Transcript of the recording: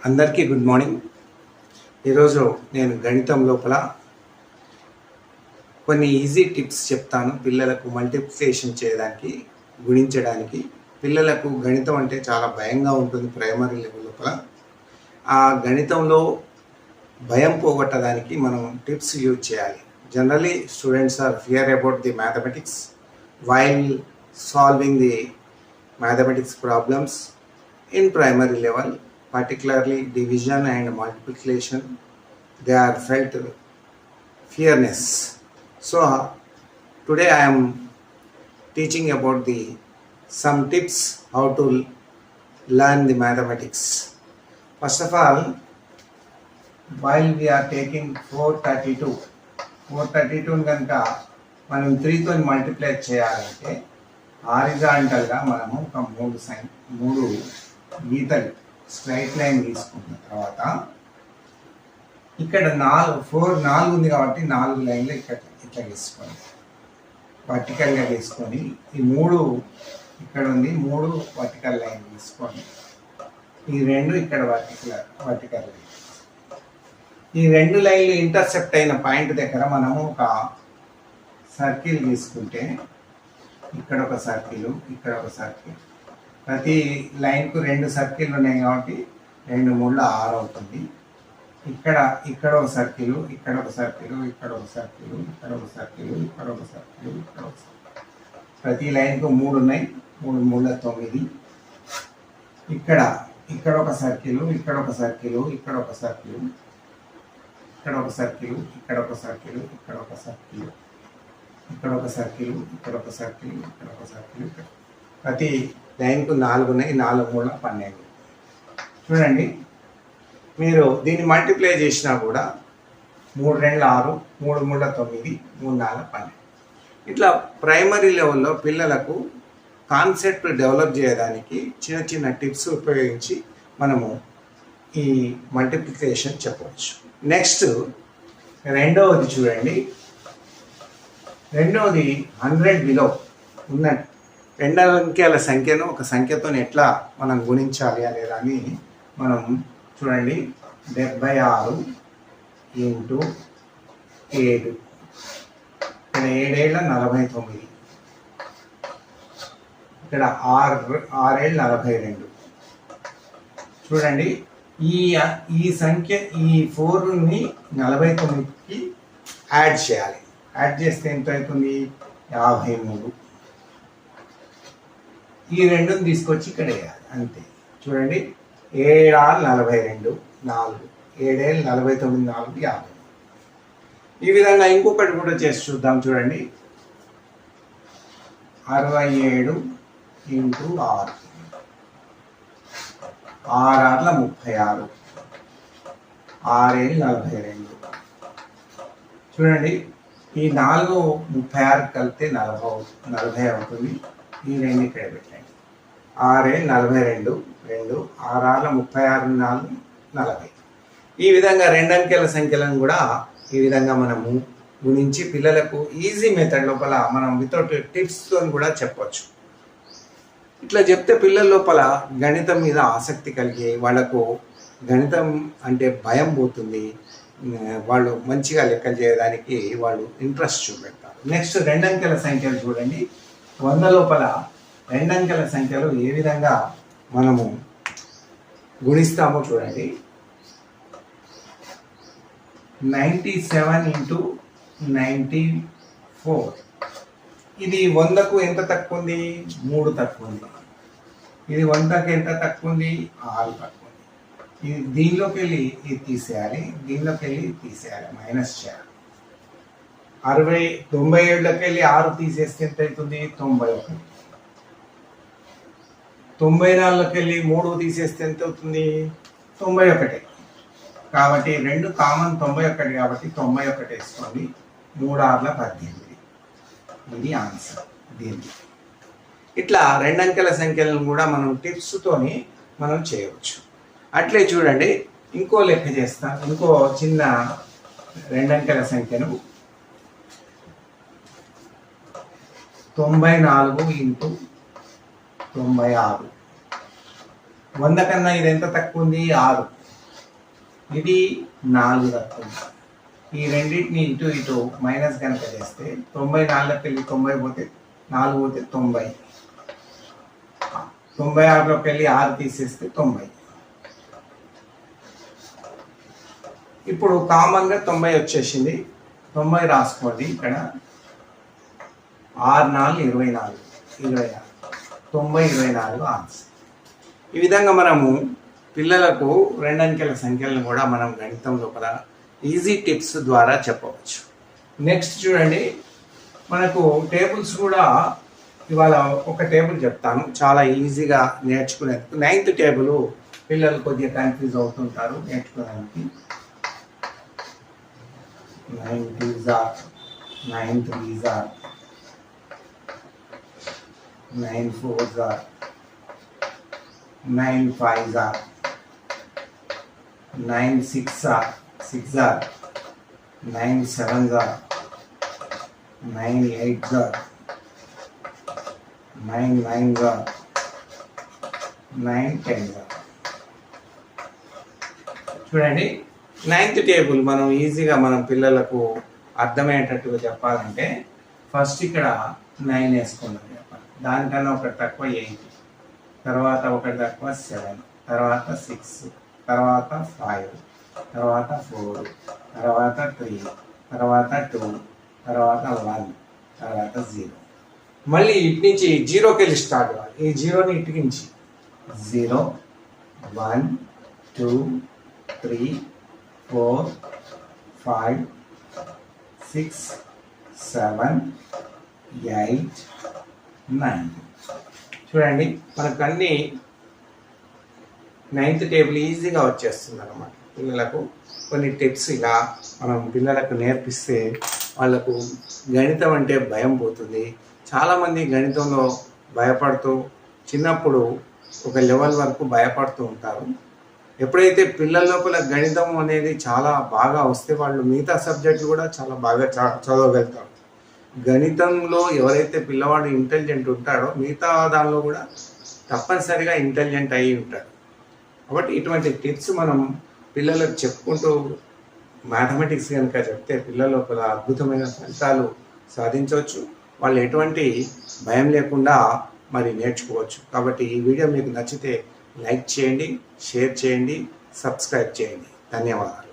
అందరికీ good morning. ఈరోజు నేను గణితం లోపల కొన్ని ఈజీ టిప్స్ చెప్తాను పిల్లలకు మల్టిప్లికేషన్ చేయడానికి, గుణించడానికి. పిల్లలకు గణితం అంటే చాలా భయంగా ఉంటుంది ప్రైమరీ లెవెల్ లోపల. ఆ గణితంలో భయం పోగొట్టడానికి మనం టిప్స్ యూజ్ చేయాలి. Generally students or fear about the mathematics while solving the mathematics problems in primary level, particularly division and multiplication. They are felt fearness. So today I am teaching about the some tips how to learn the mathematics. First of all, while we are taking 432 కనుక మనం 3తో multiply చేయాలంటే హారిజాంటల్గా మనము ఒక మూడు గీతలు straight line తీసుకున్న తర్వాత ఇక్కడ 4 ఉంది కాబట్టి 4 లైన్లు ఇక్కడ ఇట్లా గీసుకోండి, వర్టికల్గా గీసుకొని ఈ 3 ఇక్కడ ఉంది, 3 వర్టికల్ లైన్ తీసుకోండి. ఈ 2 ఇక్కడ వర్టికల్ లైన్. ఈ 2 లైన్లు ఇంటర్సెప్ట్ అయిన పాయింట్ దగ్గర మనము ఒక సర్కిల్ తీసుకుంటే ఇక్కడ ఒక సర్కిల్, ఇక్కడ ఒక సర్కిల్. ప్రతి లైన్కు 2 సర్కిల్ ఉన్నాయి కాబట్టి 2 3 6 అవుతుంది. ఇక్కడ ఒక సర్కిల్, ఇక్కడ ఒక సర్కిల్, ఇక్కడ ఒక సర్కిల్, ఇక్కడ ఒక సర్కిల్, ఇక్కడ ఒక సర్కిల్, ఇక్కడ ఒక సర్కిల్. ప్రతి లైన్కు 3 ఉన్నాయి, 3 3 9. ఇక్కడ ఒక సర్కిల్, ఇక్కడ ఒక సర్కిల్, ఇక్కడ ఒక సర్కిల్, ఇక్కడ ఒక సర్కిల్, ఇక్కడ ఒక సర్కిల్, ఇక్కడ ఒక సర్కిల్, ఇక్కడ ఒక సర్కిల్, ఇక్కడ ఒక సర్కిల్, ఇక్కడ ఒక సర్కిల్. ప్రతి లైన్కు 4 ఉన్నాయి, 4 3 12. చూడండి, మీరు దీన్ని మల్టిప్లై చేసినా కూడా 3 2 6, 3 3 9, 3 4 12. ఇట్లా ప్రైమరీ లెవెల్లో పిల్లలకు కాన్సెప్ట్ డెవలప్ చేయడానికి చిన్న చిన్న టిప్స్ ఉపయోగించి మనము ఈ మల్టిప్లికేషన్ చెప్పవచ్చు. నెక్స్ట్ రెండవది చూడండి, రెండవది 100 బిలో ఉన్న 2 అంకెల సంఖ్యను ఒక సంఖ్యతో ఎట్లా మనం గుణించాలి అనేదాన్ని మనం చూడండి. 76 ఇంటూ 7, ఇక్కడ 7 ఏళ్ళ 49, ఇక్కడ 6 ఏళ్ళ 42. చూడండి, ఈ సంఖ్య ఈ 4ని 49కి యాడ్ చేయాలి. యాడ్ చేస్తే ఎంత అవుతుంది? 53. ఈ 2ని తీసుకొచ్చి ఇక్కడ వేయాలి, అంతే. చూడండి, 7 6 42, 4 7 49, 4 50. ఈ విధంగా ఇంకొకటి కూడా చేసి చూద్దాం. చూడండి, 67 ఇంటూ 6, 6 6 36, 6 42. చూడండి, ఈ 4 36 కలిపితే 40 అవుతుంది. ఈ 2 ఇక్కడ పెట్టండి. 6 42, 2 6 36, 4 40. ఈ విధంగా 2 అంకెల సంఖ్యలను కూడా ఈ విధంగా మనము గుణించి పిల్లలకు ఈజీ మెథడ్ లోపల మనం వితౌట్ టిప్స్తో కూడా చెప్పవచ్చు. ఇట్లా చెప్తే పిల్లల లోపల గణితం మీద ఆసక్తి కలిగి వాళ్ళకు గణితం అంటే భయం పోతుంది. వాళ్ళు మంచిగా లెక్కలు చేయడానికి వాళ్ళు ఇంట్రెస్ట్ చూపెడతారు. నెక్స్ట్ 2 అంకెల సంఖ్యలు చూడండి. 100 లోపల 2 అంకెల సంఖ్యలు ఏ విధంగా మనము గుణిస్తామో చూడండి. 97 ఇంటూ 94. ఇది 100కు ఎంత తక్కువ ఉంది? 3 తక్కువ ఉంది. ఇది 100కి ఎంత తక్కువ ఉంది? 6 తక్కువ ఉంది. ఇది దీనిలోకి వెళ్ళి ఇది తీసేయాలి, దీనిలోకి వెళ్ళి తీసేయాలి, మైనస్ చేయాలి. 97లోకి వెళ్ళి 6 తీసేస్తే ఎంత అవుతుంది? 91. 94లోకి వెళ్ళి 3 తీసేస్తే ఎంత అవుతుంది? 91. కాబట్టి 2 కామన్ 91 కాబట్టి 91 వేసుకోండి. 3 6 18. ఇది ఆన్సర్ దీనికి. ఇట్లా 2 అంకెల సంఖ్యలను కూడా మనం టిప్స్తోని మనం చేయవచ్చు. అట్లే చూడండి, ఇంకో లెక్క చేస్తాను. ఇంకో చిన్న 2 అంకెల సంఖ్యను 94 ఇంటూ 96. 100 కన్నా ఇది ఎంత తక్కువ ఉంది? 6. ఇది 4 తక్కువ ఉంది. ఈ రెండింటిని ఇటు ఇటు మైనస్ కనుక చేస్తే 94లోకి వెళ్ళి 90 పోతే 4 పోతే 90. 96లోకి వెళ్ళి 6 తీసేస్తే 90. ఇప్పుడు కామన్గా 90 వచ్చేసింది. 90 రాసుకోండి. ఇక్కడ 6 4 24 90 24 ఆన్సర్. ఈ విధంగా మనము పిల్లలకు 2 అంకెల సంఖ్యలను కూడా మనం గణితం లోపల ఈజీ టిప్స్ ద్వారా చెప్పవచ్చు. నెక్స్ట్ చూడండి, మనకు టేబుల్స్ కూడా ఇవాళ ఒక టేబుల్ చెప్తాను, చాలా ఈజీగా నేర్చుకునేందుకు. 9th టేబుల్ పిల్లలు కొద్దిగా కన్ఫ్యూజ్ అవుతుంటారు నేర్చుకోవడానికి. 9 2s are 9 3s are 9 4s are 9 5s are 9 6 are 6 are 9 7s are 9 8s are 9 9s are 9 10s are. చూడండి, 9th టేబుల్ మనం ఈజీగా మనం పిల్లలకు అర్థమయ్యేటట్టుగా చెప్పాలంటే ఫస్ట్ ఇక్కడ 9 వేసుకున్నాం చెప్పాలి. దానికన్నా ఒకటి తక్కువ 8, తర్వాత ఒకటి తక్కువ 7, తర్వాత 6, తర్వాత 5, తర్వాత 4, తర్వాత 3, తర్వాత 2, తర్వాత 1, తర్వాత 0. మళ్ళీ ఇటు నుంచి 0కి వెళ్ళి స్టార్ట్ అవ్వాలి. ఈ 0ని ఇటుకి నుంచి 0 1 2 3 4 5 6 7 8 9. చూడండి, మనకు అన్ని 9th టేబుల్ ఈజీగా వచ్చేస్తుంది అన్నమాట. పిల్లలకు కొన్ని టిప్స్ ఇలా మనం పిల్లలకు నేర్పిస్తే వాళ్ళకు గణితం అంటే భయం పోతుంది. చాలామంది గణితంలో భయపడుతూ చిన్నప్పుడు ఒక లెవెల్ వరకు భయపడుతూ ఉంటారు. ఎప్పుడైతే పిల్లల లోపల గణితం అనేది చాలా బాగా వస్తే వాళ్ళు మిగతా సబ్జెక్టులు కూడా చాలా బాగా చదవగలుగుతారు. గణితంలో ఎవరైతే పిల్లవాడు ఇంటెలిజెంట్ ఉంటాడో మిగతా దానిలో కూడా తప్పనిసరిగా ఇంటెలిజెంట్ అయి ఉంటాడు. కాబట్టి ఇటువంటి టిప్స్ మనం పిల్లలకు చెప్పుకుంటూ మ్యాథమెటిక్స్ కనుక చెప్తే పిల్లల లోపల అద్భుతమైన ఫలితాలు సాధించవచ్చు. వాళ్ళు ఎటువంటి భయం లేకుండా మరి నేర్చుకోవచ్చు. కాబట్టి ఈ వీడియో మీకు నచ్చితే లైక్ చేయండి, షేర్ చేయండి, సబ్స్క్రైబ్ చేయండి. ధన్యవాదాలు.